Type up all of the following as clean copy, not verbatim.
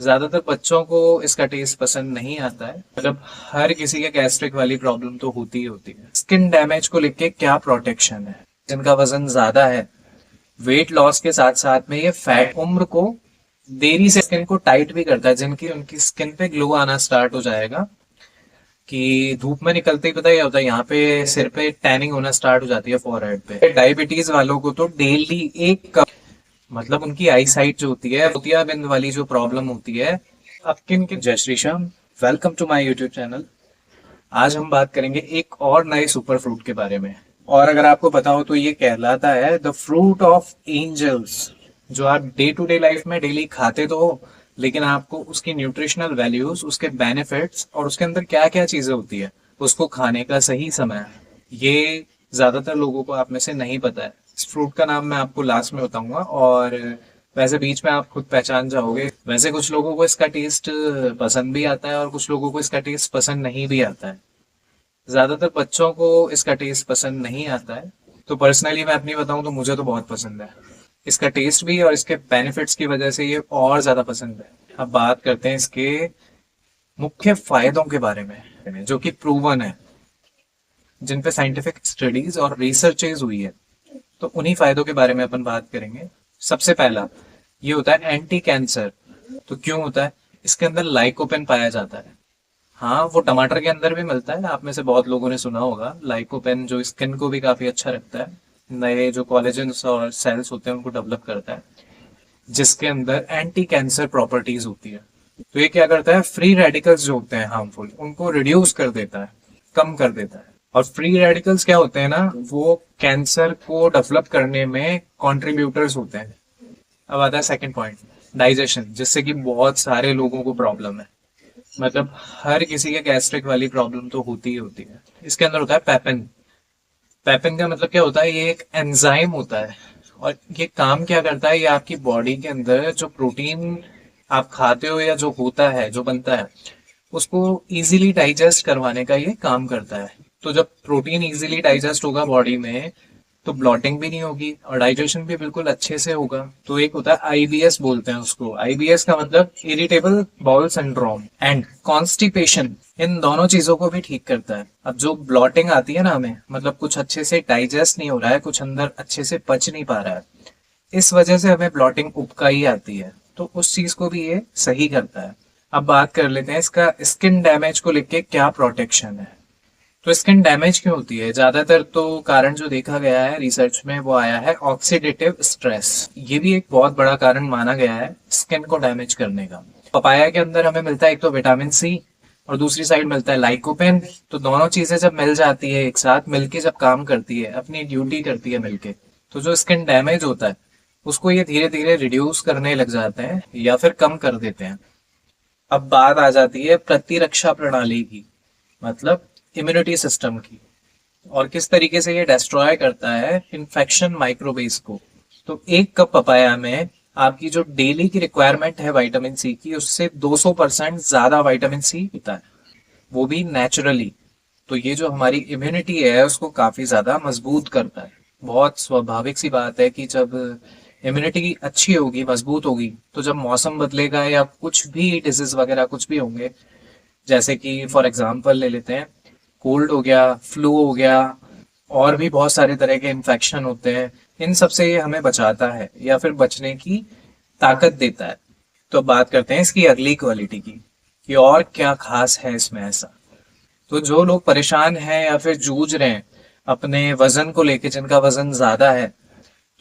ज्यादातर बच्चों को इसका टेस्ट पसंद नहीं आता है। मतलब हर किसी के गैस्ट्रिक वाली प्रॉब्लम तो होती ही होती है। स्किन डैमेज को लेके क्या प्रोटेक्शन है? जिनका वजन ज्यादा है, वेट लॉस के साथ साथ में ये फैट उम्र को देरी से स्किन को टाइट भी करता है। जिनकी उनकी स्किन पे ग्लो आना स्टार्ट हो जाएगा कि धूप में निकलते ही पता ही होता है, यहाँ पे सिर पे टैनिंग होना स्टार्ट हो जाती है, फोरहेड पे। डायबिटीज वालों को तो डेली एक कप, मतलब उनकी आई साइट जो होती है, मोतियाबिंद वाली जो प्रॉब्लम होती है स्किन की। जय Shri Shyam, welcome to my YouTube channel. आज हम बात करेंगे एक और नए सुपर फ्रूट के बारे में। और अगर आपको पता हो तो ये कहलाता है द फ्रूट ऑफ एंजल्स। जो आप डे टू डे लाइफ में डेली खाते तो हो, लेकिन आपको उसकी न्यूट्रिशनल वैल्यूज, उसके बेनिफिट्स और उसके अंदर क्या क्या चीजें होती है उसको खाने का सही समय, ये ज्यादातर लोगों को आप में से नहीं पता है। इस फ्रूट का नाम मैं आपको लास्ट में बताऊंगा, और वैसे बीच में आप खुद पहचान जाओगे। वैसे कुछ लोगों को इसका टेस्ट पसंद भी आता है और कुछ लोगों को इसका टेस्ट पसंद नहीं भी आता है। ज्यादातर बच्चों को इसका टेस्ट पसंद नहीं आता है। तो पर्सनली मैं अपनी बताऊं तो मुझे तो बहुत पसंद है। इसका टेस्ट भी और इसके बेनिफिट्स की वजह से ये और ज्यादा पसंद है। अब बात करते हैं इसके मुख्य फायदों के बारे में, जो कि प्रूवन है, जिन पे साइंटिफिक स्टडीज और रिसर्चेज हुई है। तो उन्हीं फायदों के बारे में अपन बात करेंगे। सबसे पहला ये होता है एंटी कैंसर। तो क्यों होता है? इसके अंदर लाइकोपेन पाया जाता है। हाँ, वो टमाटर के अंदर भी मिलता है। आप में से बहुत लोगों ने सुना होगा लाइकोपेन, जो स्किन को भी काफी अच्छा रखता है। नए जो कोलेजन्स और सेल्स होते हैं उनको डेवलप करता है, जिसके अंदर एंटी कैंसर प्रॉपर्टीज होती है। तो ये क्या करता है? फ्री रेडिकल्स जो होते हैं हार्मफुल, उनको रिड्यूस कर देता है, कम कर देता है। और फ्री रेडिकल्स क्या होते हैं ना, वो कैंसर को डेवलप करने में कॉन्ट्रीब्यूटर्स होते हैं। अब आता है सेकंड पॉइंट, डाइजेशन, जिससे कि बहुत सारे लोगों को प्रॉब्लम है। मतलब हर किसी के गैस्ट्रिक वाली प्रॉब्लम तो होती ही होती है। इसके अंदर होता है पेपेन। पेपेन का मतलब क्या होता है? ये एक एंजाइम होता है, और ये काम क्या करता है? ये आपकी बॉडी के अंदर जो प्रोटीन आप खाते हो या जो होता है, जो बनता है, उसको इजीली डाइजेस्ट करवाने का ये काम करता है। तो जब प्रोटीन इजीली डाइजेस्ट होगा बॉडी में, तो ब्लॉटिंग भी नहीं होगी और डाइजेशन भी बिल्कुल अच्छे से होगा। तो एक होता है आईबीएस, बोलते हैं उसको। आईबीएस का मतलब irritable bowel syndrome and constipation. इन दोनों चीजों को भी ठीक करता है। अब जो ब्लॉटिंग आती है ना हमें, मतलब कुछ अच्छे से डाइजेस्ट नहीं हो रहा है, कुछ अंदर अच्छे से पच नहीं पा रहा है, इस वजह से हमें ब्लॉटिंग उबकाई आती है, तो उस चीज को भी ये सही करता है। अब बात कर लेते हैं इसका स्किन डैमेज को लेके क्या प्रोटेक्शन है। तो स्किन डैमेज क्यों होती है? ज्यादातर तो कारण जो देखा गया है रिसर्च में वो आया है ऑक्सीडेटिव स्ट्रेस। ये भी एक बहुत बड़ा कारण माना गया है स्किन को डैमेज करने का। पपाया के अंदर हमें मिलता है एक तो विटामिन सी, और दूसरी साइड मिलता है लाइकोपेन। तो दोनों चीजें जब मिल जाती है एक साथ, मिलके जब काम करती है, अपनी ड्यूटी करती है मिलके, तो जो स्किन डैमेज होता है उसको ये धीरे धीरे रिड्यूस करने लग जाते हैं या फिर कम कर देते हैं। अब बात आ जाती है प्रतिरक्षा प्रणाली की, मतलब इम्यूनिटी सिस्टम की, और किस तरीके से ये डिस्ट्रॉय करता है इन्फेक्शन माइक्रोबेस को। तो एक कप पपाया में आपकी जो डेली की रिक्वायरमेंट है विटामिन सी की, उससे 200% ज्यादा विटामिन सी होता है, वो भी नेचुरली। तो ये जो हमारी इम्यूनिटी है उसको काफी ज्यादा मजबूत करता है। बहुत स्वाभाविक सी बात है कि जब इम्यूनिटी अच्छी होगी, मजबूत होगी, तो जब मौसम बदलेगा या कुछ भी डिजीज वगैरह कुछ भी होंगे, जैसे कि फॉर एग्जांपल ले लेते हैं, कोल्ड हो गया, फ्लू हो गया, और भी बहुत सारे तरह के इन्फेक्शन होते हैं, इन सब से ये हमें बचाता है या फिर बचने की ताकत देता है। तो बात करते हैं इसकी अगली क्वालिटी की, कि और क्या खास है इसमें ऐसा। तो जो लोग परेशान हैं या फिर जूझ रहे हैं अपने वजन को लेके, जिनका वजन ज्यादा है,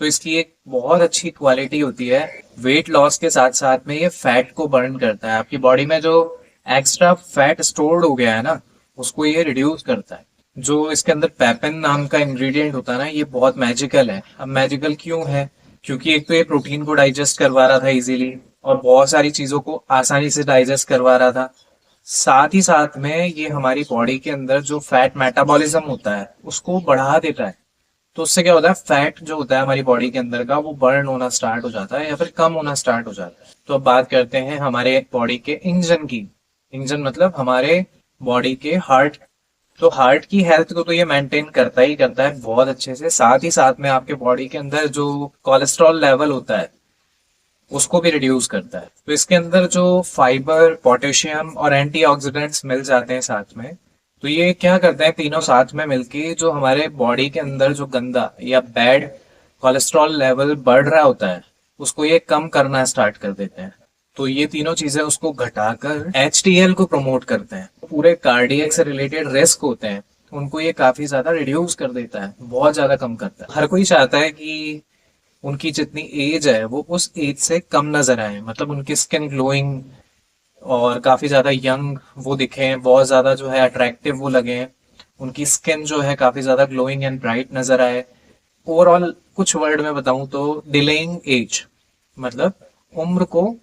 तो इसकी एक बहुत अच्छी क्वालिटी होती है, वेट लॉस के साथ साथ में ये फैट को बर्न करता है। आपकी बॉडी में जो एक्स्ट्रा फैट स्टोर्ड हो गया है ना, उसको ये रिड्यूस करता है। जो इसके अंदर पेपेन नाम का इंग्रेडिएंट होता है ना, ये बहुत मैजिकल है। अब मैजिकल क्यों है? क्योंकि एक तो ये प्रोटीन को डाइजेस्ट करवा रहा था इजीली, और बहुत सारी चीजों को आसानी से डाइजेस्ट करवा रहा था। साथ ही साथ में ये हमारी बॉडी के अंदर जो फैट मेटाबॉलिज्म होता है उसको बढ़ा देता है। तो उससे क्या होता है? फैट जो होता है हमारी बॉडी के अंदर का, वो बर्न होना स्टार्ट हो जाता है या फिर कम होना स्टार्ट हो जाता है। तो अब बात करते हैं हमारे बॉडी के इंजन की। इंजन मतलब हमारे बॉडी के हार्ट। तो हार्ट की हेल्थ को तो ये मेंटेन करता ही करता है बहुत अच्छे से। साथ ही साथ में आपके बॉडी के अंदर जो कोलेस्ट्रॉल लेवल होता है उसको भी रिड्यूस करता है। तो इसके अंदर जो फाइबर, पोटेशियम और एंटीऑक्सीडेंट्स मिल जाते हैं साथ में, तो ये क्या करते हैं तीनों साथ में मिलके जो हमारे बॉडी के अंदर जो गंदा या बैड कोलेस्ट्रॉल लेवल बढ़ रहा होता है उसको ये कम करना स्टार्ट कर देते हैं। तो ये तीनों चीजें उसको घटाकर HDL को प्रमोट करते हैं। पूरे कार्डियक से रिलेटेड रिस्क होते हैं उनको ये काफी ज्यादा रिड्यूस कर देता है, बहुत ज्यादा कम करता है। हर कोई चाहता है कि उनकी जितनी एज है वो उस एज से कम नजर आए, मतलब उनकी स्किन ग्लोइंग और काफी ज्यादा यंग वो दिखे, बहुत ज्यादा जो है अट्रैक्टिव वो लगे, उनकी स्किन जो है काफी ज्यादा ग्लोइंग एंड ब्राइट नजर आए। ओवरऑल कुछ वर्ड में बताऊं तो डिलेइंग एज, मतलब उम्र को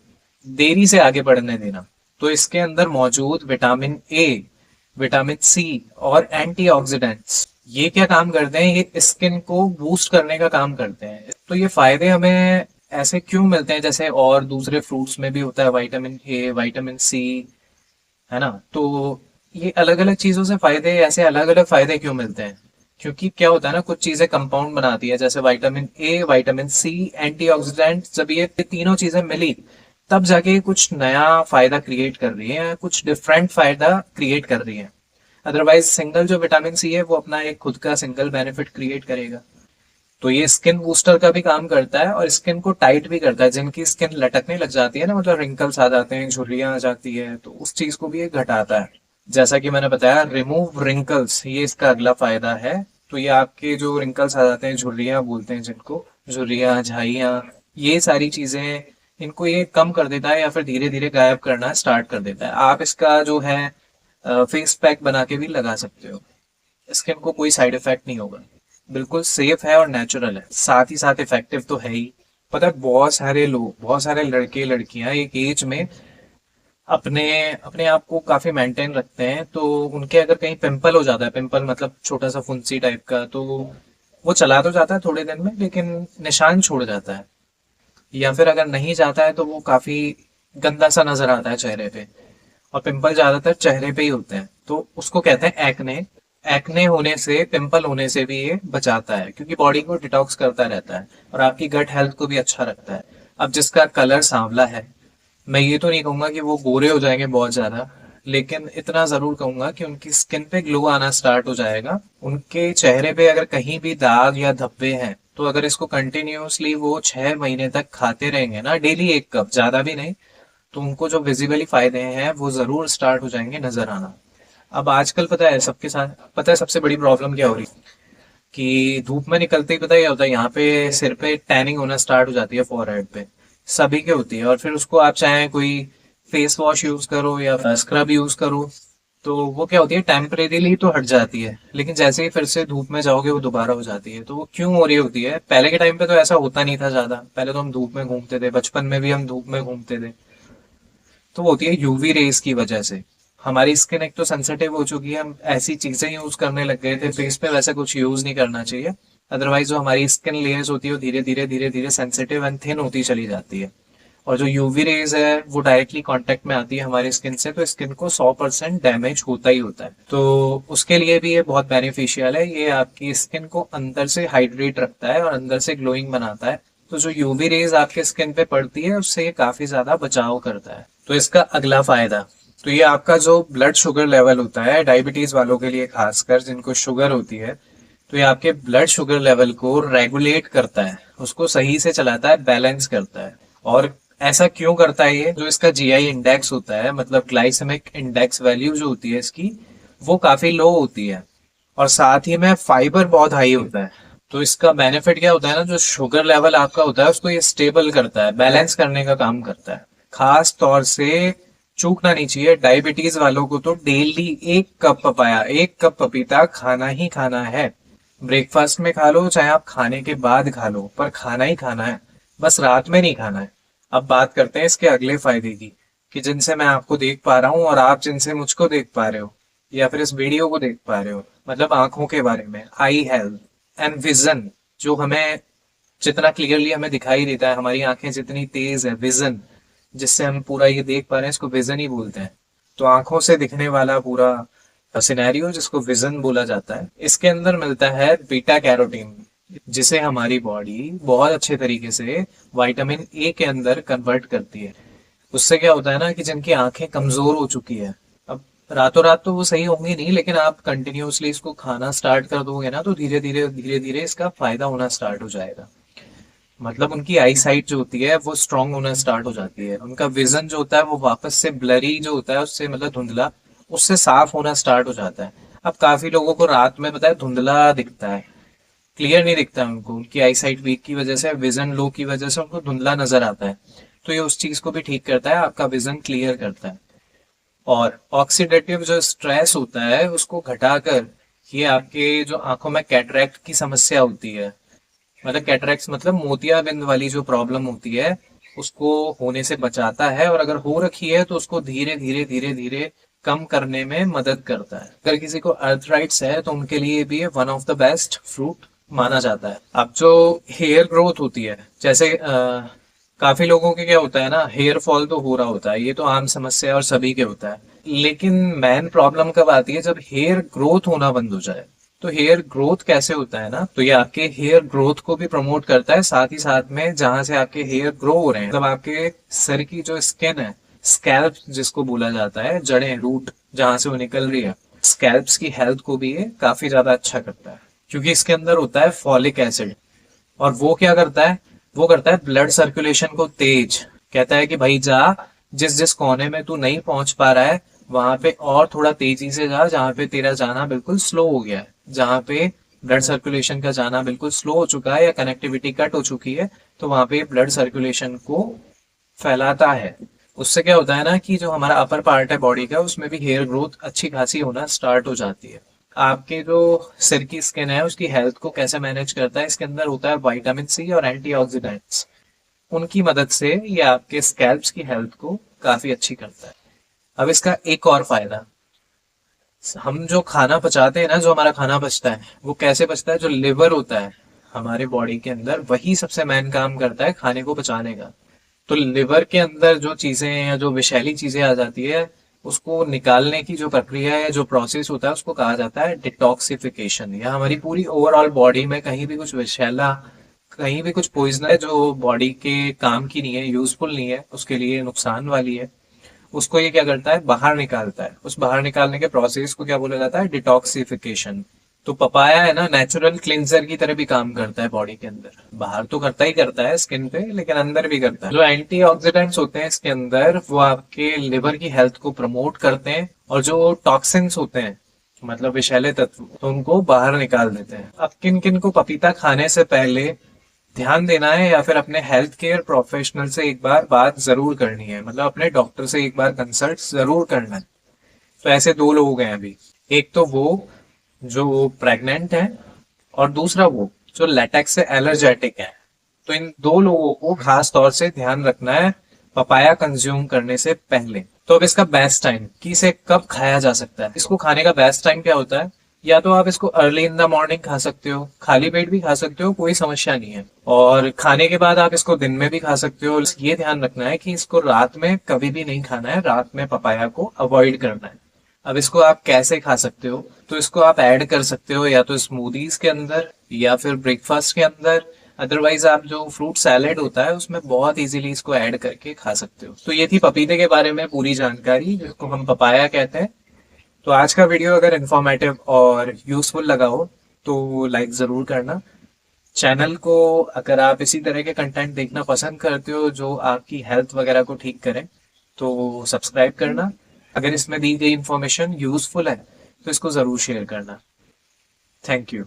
देरी से आगे बढ़ने देना। तो इसके अंदर मौजूद विटामिन ए, विटामिन सी और एंटीऑक्सीडेंट्स ये क्या काम करते हैं, ये स्किन को बूस्ट करने का काम करते हैं। तो ये फायदे हमें ऐसे क्यों मिलते हैं, जैसे और दूसरे फ्रूट्स में भी होता है विटामिन ए, विटामिन सी, है ना। तो ये अलग अलग चीजों से फायदे, ऐसे अलग अलग फायदे क्यों मिलते हैं, क्योंकि क्या होता है ना, कुछ चीजें कंपाउंड बनाती है, जैसे vitamin A, vitamin C, antioxidant, जब ये तीनों चीजें मिली तब जाके कुछ नया फायदा क्रिएट कर रही है, कुछ डिफरेंट फायदा क्रिएट कर रही है। अदरवाइज सिंगल जो विटामिन सी है वो अपना एक खुद का सिंगल बेनिफिट क्रिएट करेगा। तो ये स्किन बूस्टर का भी काम करता है और स्किन को टाइट भी करता है। जिनकी स्किन लटकने लग जाती है ना, मतलब रिंकल्स आ जाते हैं, झुर्रियां आ जाती है, तो उस चीज को भी ये घटाता है। जैसा कि मैंने बताया, रिमूव रिंकल्स ये इसका अगला फायदा है। तो ये आपके जो रिंकल्स आ जाते हैं, झुर्रियां बोलते हैं जिनको, झुर्रियां, झाइयां, ये सारी चीजें, इनको ये कम कर देता है या फिर धीरे धीरे गायब करना स्टार्ट कर देता है। आप इसका जो है फेस पैक बना के भी लगा सकते हो, स्किन को कोई साइड इफेक्ट नहीं होगा, बिल्कुल सेफ है और नेचुरल है, साथ ही साथ इफेक्टिव तो है ही। पता है, बहुत सारे लोग, बहुत सारे लड़के लड़कियां एक एज में अपने अपने आप को काफी मेंटेन रखते हैं, तो उनके अगर कहीं पिंपल हो जाता है, पिंपल मतलब छोटा सा फुंसी टाइप का, तो वो चला तो जाता है थोड़े दिन में लेकिन निशान छोड़ जाता है। या फिर अगर नहीं जाता है तो वो काफी गंदा सा नजर आता है चेहरे पे, और पिंपल ज्यादातर चेहरे पे ही होते हैं, तो उसको कहते हैं एक्ने। एक्ने होने से, पिंपल होने से भी ये बचाता है, क्योंकि बॉडी को डिटॉक्स करता रहता है और आपकी गट हेल्थ को भी अच्छा रखता है। अब जिसका कलर सांवला है, मैं ये तो नहीं कहूंगा कि वो गोरे हो जाएंगे बहुत ज्यादा, लेकिन इतना जरूर कहूंगा कि उनकी स्किन पे ग्लो आना स्टार्ट हो जाएगा। उनके चेहरे पे अगर कहीं भी दाग या धब्बे हैं, तो अगर इसको कंटिन्यूअसली वो 6 महीने तक खाते रहेंगे ना, डेली 1 कप, ज्यादा भी नहीं, तो उनको जो विजिबली फायदे हैं वो जरूर स्टार्ट हो जाएंगे नजर आना। अब आजकल पता है सबके साथ, पता है सबसे बड़ी प्रॉब्लम क्या हो रही है, कि धूप में निकलते ही पता है क्या होता है, यहाँ पे सिर पे टैनिंग होना स्टार्ट हो जाती है, फोरहेड पे, सभी के होती है। और फिर उसको आप चाहे कोई फेस वॉश यूज करो या स्क्रब यूज करो, तो वो क्या होती है, टेम्परेरीली तो हट जाती है, लेकिन जैसे ही फिर से धूप में जाओगे वो दोबारा हो जाती है। तो वो क्यों हो रही होती है, पहले के टाइम पे तो ऐसा होता नहीं था ज्यादा, पहले तो हम धूप में घूमते थे, बचपन में भी हम धूप में घूमते थे। तो वो होती है यूवी रेस की वजह से। हमारी स्किन एक तो सेंसिटिव हो चुकी है, हम ऐसी चीजें यूज करने लग गए थे, फेस पे वैसे कुछ यूज नहीं करना चाहिए, अदरवाइज जो हमारी स्किन लेयर्स होती है वो धीरे धीरे सेंसिटिव एंड थिन होती चली जाती है। और जो यूवी रेज है वो डायरेक्टली कांटेक्ट में आती है हमारी स्किन से, तो स्किन को 100% डैमेज होता ही होता है। तो उसके लिए भी ये बहुत बेनिफिशियल है, ये आपकी स्किन को अंदर से हाइड्रेट रखता है और अंदर से ग्लोइंग बनाता है। तो जो यूवी रेज आपके स्किन पे पड़ती है उससे ये काफी ज्यादा बचाव करता है। तो इसका अगला फायदा, तो ये आपका जो ब्लड शुगर लेवल होता है, डायबिटीज वालों के लिए खासकर जिनको शुगर होती है, तो ये आपके ब्लड शुगर लेवल को रेगुलेट करता है, उसको सही से चलाता है, बैलेंस करता है। और ऐसा क्यों करता है ये, जो इसका जीआई इंडेक्स होता है, मतलब ग्लाइसेमिक इंडेक्स वैल्यू जो होती है इसकी, वो काफी लो होती है, और साथ ही में फाइबर बहुत हाई होता है। तो इसका बेनिफिट क्या होता है ना, जो शुगर लेवल आपका होता है उसको ये स्टेबल करता है, बैलेंस करने का काम करता है। खास तौर से चूकना नहीं चाहिए, डायबिटीज वालों को तो डेली 1 कप पपाया, 1 कप पपीता खाना ही खाना है। ब्रेकफास्ट में खा लो, चाहे आप खाने के बाद खा लो, पर खाना ही खाना है, बस रात में नहीं खाना है। अब बात करते हैं इसके अगले फायदे की, कि जिनसे मैं आपको देख पा रहा हूँ और आप जिनसे मुझको देख पा रहे हो या फिर इस वीडियो को देख पा रहे हो, मतलब आंखों के बारे में, आई हेल्थ एंड विजन, जो हमें जितना क्लियरली हमें दिखाई देता है, हमारी आंखें जितनी तेज है, विजन जिससे हम पूरा ये देख पा रहे हैं, इसको विजन ही बोलते हैं। तो आंखों से दिखने वाला पूरा सिनेरियो जिसको विजन बोला जाता है, इसके अंदर मिलता है बीटा कैरोटीन। जिसे हमारी बॉडी बहुत अच्छे तरीके से विटामिन ए के अंदर कन्वर्ट करती है। उससे क्या होता है ना कि जिनकी आंखें कमजोर हो चुकी है, अब रातों रात तो वो सही होंगी नहीं, लेकिन आप कंटिन्यूअसली इसको खाना स्टार्ट कर दोगे ना तो धीरे धीरे इसका फायदा होना स्टार्ट हो जाएगा। मतलब उनकी आई साइट जो होती है वो स्ट्रांग होना स्टार्ट हो जाती है, उनका विजन जो होता है वो वापस से ब्लरी जो होता है उससे मतलब धुंधला, उससे साफ होना स्टार्ट हो जाता है। अब काफी लोगों को रात में पता है धुंधला दिखता है, क्लियर नहीं दिखता है उनको, उनकी आई साइट वीक की वजह से, विजन लो की वजह से उनको धुंधला नजर आता है। तो ये उस चीज को भी ठीक करता है, आपका विजन क्लियर करता है। और ऑक्सीडेटिव जो स्ट्रेस होता है उसको घटाकर ये आपके जो आंखों में कैटरैक्ट की समस्या होती है, मतलब कैटरैक्ट मतलब मोतियाबिंद वाली जो प्रॉब्लम होती है, उसको होने से बचाता है। और अगर हो रखी है तो उसको धीरे धीरे कम करने में मदद करता है। अगर किसी को अर्थराइट्स है तो उनके लिए भी ये one of the best fruit माना जाता है। अब जो हेयर ग्रोथ होती है, जैसे काफी लोगों के क्या होता है ना, हेयर फॉल तो हो रहा होता है, ये तो आम समस्या है और सभी के होता है। लेकिन मेन प्रॉब्लम कब आती है, जब हेयर ग्रोथ होना बंद हो जाए। तो हेयर ग्रोथ कैसे होता है ना, तो ये आपके हेयर ग्रोथ को भी प्रमोट करता है, साथ ही साथ में जहां से आपके हेयर ग्रो हो रहे हैं, मतलब आपके सर की जो स्किन है, स्कैल्प जिसको बोला जाता है, जड़ें रूट जहां से वो निकल रही है, स्कैल्प्स की हेल्थ को भी ये काफी ज्यादा अच्छा करता है। क्योंकि इसके अंदर होता है फॉलिक एसिड, और वो क्या करता है, वो करता है ब्लड सर्कुलेशन को तेज। कहता है कि भाई जा, जिस जिस कोने में तू नहीं पहुंच पा रहा है वहां पे और थोड़ा तेजी से जा, जहां पे तेरा जाना बिल्कुल स्लो हो गया है, जहां पे ब्लड सर्कुलेशन का जाना बिल्कुल स्लो हो चुका है या कनेक्टिविटी कट हो चुकी है, तो वहां पे ब्लड सर्कुलेशन को फैलाता है। उससे क्या होता है ना कि जो हमारा अपर पार्ट है बॉडी का, उसमें भी हेयर ग्रोथ अच्छी खासी होना स्टार्ट हो जाती है। आपके जो सिर की स्किन है उसकी हेल्थ को कैसे मैनेज करता है, इसके अंदर होता है विटामिन सी और एंटीऑक्सीडेंट्स, उनकी मदद से ये आपके स्कैल्प्स की हेल्थ को काफी अच्छी करता है। अब इसका एक और फायदा, हम जो खाना पचाते हैं ना, जो हमारा खाना बचता है वो कैसे बचता है, जो लिवर होता है हमारे बॉडी के अंदर, वही सबसे मेन काम करता है खाने को पचाने का। तो लिवर के अंदर जो चीजें या जो विषैली चीजें आ जाती है, उसको निकालने की जो प्रक्रिया है, जो प्रोसेस होता है, उसको कहा जाता है डिटॉक्सिफिकेशन। या हमारी पूरी ओवरऑल बॉडी में कहीं भी कुछ विषैला, कहीं भी कुछ पॉइजन है जो बॉडी के काम की नहीं है, यूजफुल नहीं है, उसके लिए नुकसान वाली है, उसको ये क्या करता है, बाहर निकालता है। उस बाहर निकालने के प्रोसेस को क्या बोला जाता है, डिटॉक्सिफिकेशन। तो पपाया है ना, नेचुरल क्लिंजर की तरह भी काम करता है बॉडी के अंदर, बाहर तो करता ही करता है स्किन पे, लेकिन अंदर भी करता है। जो एंटीऑक्सीडेंट्स होते हैं इसके अंदर, वो आपके लिवर की हेल्थ को प्रमोट करते हैं, और जो टॉक्सिन्स होते हैं, मतलब विषैले तत्व, तो उनको बाहर निकाल देते हैं। अब किन किन को पपीता खाने से पहले ध्यान देना है या फिर अपने हेल्थ केयर प्रोफेशनल से एक बार बात जरूर करनी है, मतलब अपने डॉक्टर से एक बार कंसल्ट जरूर करना है। तो ऐसे दो लोग हैं अभी, एक तो वो जो प्रेग्नेंट है, और दूसरा वो जो लेटेक्स से एलर्जेटिक है। तो इन दो लोगों को खास तौर से ध्यान रखना है पपाया कंज्यूम करने से पहले। तो अब इसका बेस्ट टाइम कि इसे कब खाया जा सकता है, इसको खाने का बेस्ट टाइम क्या होता है, या तो आप इसको अर्ली इन द मॉर्निंग खा सकते हो, खाली पेट भी खा सकते हो, कोई समस्या नहीं है। और खाने के बाद आप इसको दिन में भी खा सकते हो। ये ध्यान रखना है कि इसको रात में कभी भी नहीं खाना है, रात में पपाया को अवॉइड करना है। अब इसको आप कैसे खा सकते हो, तो इसको आप ऐड कर सकते हो या तो स्मूदीज के अंदर या फिर ब्रेकफास्ट के अंदर। अदरवाइज आप जो फ्रूट सैलेड होता है उसमें बहुत इजीली इसको ऐड करके खा सकते हो। तो ये थी पपीते के बारे में पूरी जानकारी, जिसको हम पपाया कहते हैं। तो आज का वीडियो अगर इन्फॉर्मेटिव और यूजफुल लगा हो तो लाइक ज़रूर करना। चैनल को अगर आप इसी तरह के कंटेंट देखना पसंद करते हो जो आपकी हेल्थ वगैरह को ठीक करें, तो सब्सक्राइब करना। अगर इसमें दी गई इंफॉर्मेशन यूजफुल है तो इसको ज़रूर शेयर करना। Thank you.